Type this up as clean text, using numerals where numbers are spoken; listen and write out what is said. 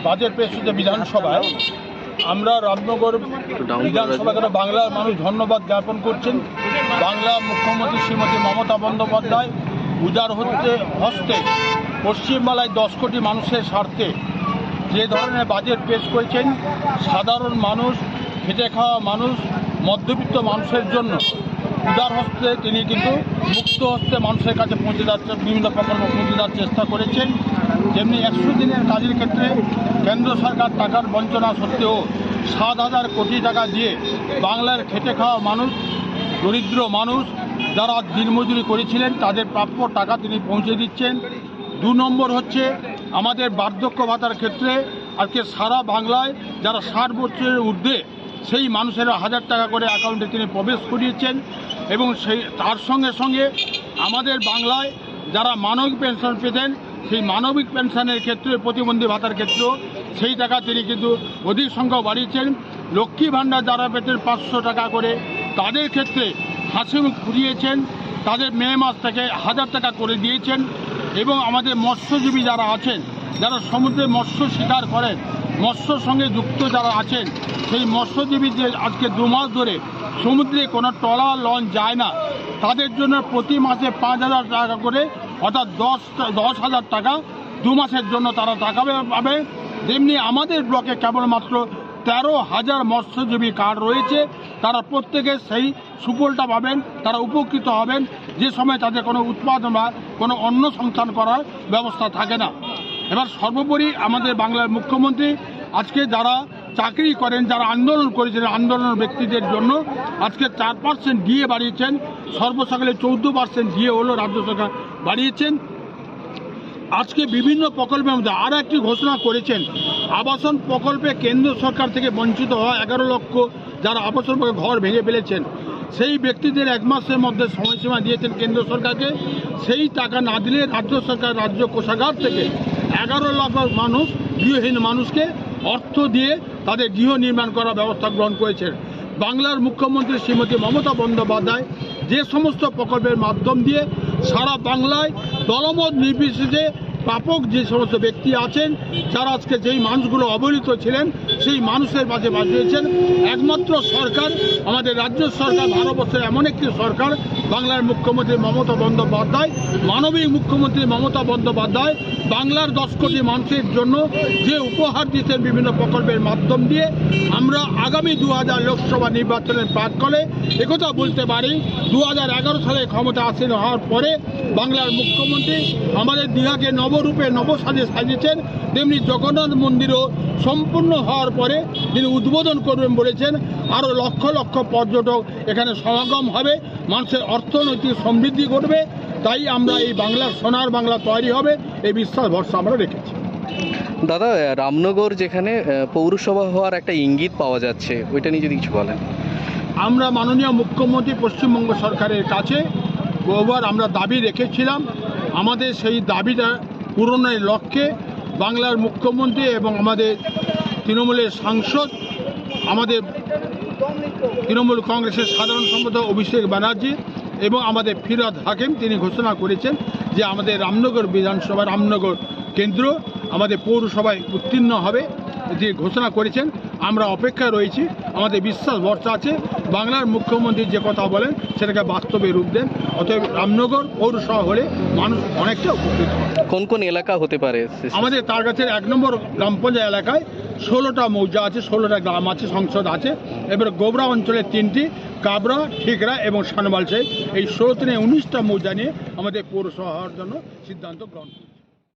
Budget পেশ হচ্ছে বিধানসভায়। আমরা রামনগর বিধানসভাকে বাংলার মানুষ ধন্যবাদ জ্ঞাপন করছেন। বাংলা মুখ্যমন্ত্রী শ্রীমতী মমতা বন্দ্যোপাধ্যায় উদার হস্তে পশ্চিমবাংলায় 10 কোটি মানুষের স্বার্থে যে ধরনের বাজেট পেশ করেছেন, সাধারণ মানুষ, খেটে খাওয়া মানুষ, মধ্যবিত্ত মানুষের জন্য উদার হস্তে তিনি কিন্তু মুক্ত হস্তে মানুষের কাছে পৌঁছে যাচ্ছে, বিভিন্ন প্রকল্প পৌঁছে দেওয়ার চেষ্টা করেছেন। যেমনি 100 দিনের কাজের ক্ষেত্রে কেন্দ্র সরকার টাকার বঞ্চনা সত্ত্বেও 7,000 কোটি টাকা দিয়ে বাংলার খেটে খাওয়া মানুষ, দরিদ্র মানুষ যারা দিনমজুরি করেছিলেন তাদের প্রাপ্য টাকা তিনি পৌঁছে দিচ্ছেন। 2 নম্বর হচ্ছে আমাদের বার্ধক্য ভাতার ক্ষেত্রে আজকে সারা বাংলায় যারা 60 বছরের ঊর্ধ্বে সেই মানুষেরা 1000 টাকা করে অ্যাকাউন্টে তিনি প্রবেশ করিয়েছেন। এবং তার সঙ্গে সঙ্গে আমাদের বাংলায় যারা মানবিক পেনশন পেতেন সেই মানবিক পেনশনের ক্ষেত্রে, প্রতিবন্ধী ভাতার ক্ষেত্রেও সেই টাকা তিনি কিন্তু অধিক সংখ্যক বাড়িয়েছেন। লক্ষ্মী ভাণ্ডার যারা পেতেন 500 টাকা করে তাদের ক্ষেত্রে হাসিমুখ ফুরিয়েছেন, তাদের মে মাস থেকে 1000 টাকা করে দিয়েছেন। এবং আমাদের মৎস্যজীবী যারা আছেন, যারা সমুদ্রে মৎস্য শিকার করেন, মৎস্যর সঙ্গে যুক্ত যারা আছেন, সেই মৎস্যজীবী যে আজকে 2 মাস ধরে সমুদ্রে কোনো ট্রলার লঞ্চ যায় না, তাদের জন্য প্রতি মাসে 5,000 টাকা করে, অর্থাৎ 10,000 টাকা 2 মাসের জন্য তারা টাকা পাবে। যেমনি আমাদের ব্লকে কেবলমাত্র 13,000 মৎস্যজীবী কার্ড রয়েছে, তারা প্রত্যেকে সেই সুফলটা পাবেন, তারা উপকৃত হবেন, যে সময় তাদের কোনো উৎপাদন বা কোনো অন্ন সংস্থান করার ব্যবস্থা থাকে না। এবার সর্বোপরি আমাদের বাংলার মুখ্যমন্ত্রী আজকে যারা চাকরি করেন, যারা আন্দোলন করেছেন, আন্দোলনের ব্যক্তিদের জন্য আজকে 4% ডিএ বাড়িয়েছেন, সর্বসাকুল্যে 14% ডিএ হলো রাজ্য সরকার বাড়িয়েছেন। আজকে বিভিন্ন প্রকল্পের মধ্যে আর একটি ঘোষণা করেছেন, আবাসন প্রকল্পে কেন্দ্র সরকার থেকে বঞ্চিত হওয়া 11 লক্ষ যারা আবাসন ঘর ভেঙে ফেলেছেন সেই ব্যক্তিদের 1 মাসের মধ্যে সময়সীমা দিয়েছেন কেন্দ্র সরকারকে। সেই টাকা না দিলে রাজ্য সরকার রাজ্য কোষাগার থেকে 11 লক্ষ মানুষ, গৃহহীন মানুষকে অর্থ দিয়ে তাদের গৃহ নির্মাণ করার ব্যবস্থা গ্রহণ করেছেন। বাংলার মুখ্যমন্ত্রী শ্রীমতী মমতা বন্দ্যোপাধ্যায় যে সমস্ত প্রকল্পের মাধ্যম দিয়ে সারা বাংলায় দলমত নির্বিশেষে প্রাপক যে সমস্ত ব্যক্তি আছেন, যারা আজকে যেই মানুষগুলো অবহেলিত ছিলেন সেই মানুষের পাশে বাঁচিয়েছেন। একমাত্র সরকার আমাদের রাজ্য সরকার, ভারতবর্ষের এমন একটি সরকার, বাংলার মুখ্যমন্ত্রী মমতা বন্দ্যোপাধ্যায়, মানবিক মুখ্যমন্ত্রী মমতা বন্দ্যোপাধ্যায় বাংলার 10 কোটি মানুষের জন্য যে উপহার দিচ্ছেন বিভিন্ন প্রকল্পের মাধ্যম দিয়ে, আমরা আগামী 2000 লোকসভা নির্বাচনের প্রাক্কালে একথা বলতে পারি, 2011 সালে ক্ষমতা আসীন হওয়ার পরে বাংলার মুখ্যমন্ত্রী আমাদের দীঘাকে নবরূপে নবসাজে সাজিয়েছেন। তেমনি জগন্নাথ মন্দিরও সম্পূর্ণ হওয়ার পরে তিনি উদ্বোধন করবেন বলেছেন। আরও লক্ষ লক্ষ পর্যটক এখানে সমাগম হবে, মানুষের অর্থনৈতিক সমৃদ্ধি ঘটবে। তাই আমরা এই বাংলার সোনার বাংলা তৈরি হবে এই বিশ্বাস ভরসা আমরা রেখেছি। দাদা, রামনগর যেখানে পৌরসভা হওয়ার একটা ইঙ্গিত পাওয়া যাচ্ছে, ওইটা নিয়ে যদি কিছু বলেন। আমরা মাননীয় মুখ্যমন্ত্রী পশ্চিমবঙ্গ সরকারের কাছে বহুবার আমরা দাবি রেখেছিলাম। আমাদের সেই দাবিটা পূরণের লক্ষ্যে বাংলার মুখ্যমন্ত্রী এবং আমাদের তৃণমূলের সাংসদ, আমাদের তৃণমূল কংগ্রেসের সাধারণ সম্পাদক অভিষেক ব্যানার্জি এবং আমাদের ফিরহাদ হাকিম তিনি ঘোষণা করেছেন যে আমাদের রামনগর বিধানসভা, রামনগর কেন্দ্র আমাদের পৌরসভায় উত্তীর্ণ হবে, যে ঘোষণা করেছেন। আমরা অপেক্ষায় রয়েছি, আমাদের বিশ্বাস ভরসা আছে বাংলার মুখ্যমন্ত্রী যে কথা বলেন সেটাকে বাস্তবে রূপ দেন। অতএব রামনগর পৌরসভা হলে মানুষ অনেকটা উপকৃত হবে। কোন কোন এলাকা হতে পারে? আমাদের তার কাছে 1 নম্বর গ্রাম পঞ্চায়েত এলাকায় 16টা মৌজা আছে, 16টা গ্রাম আছে, সংসদ আছে। এবার গোবরা অঞ্চলে 3টি, কাবরা, ঠিকরা এবং সানবালসাই, এই 16 থেকে 19টা মৌজা নিয়ে আমাদের পৌরসভা হওয়ার জন্য সিদ্ধান্ত গ্রহণ করেছে।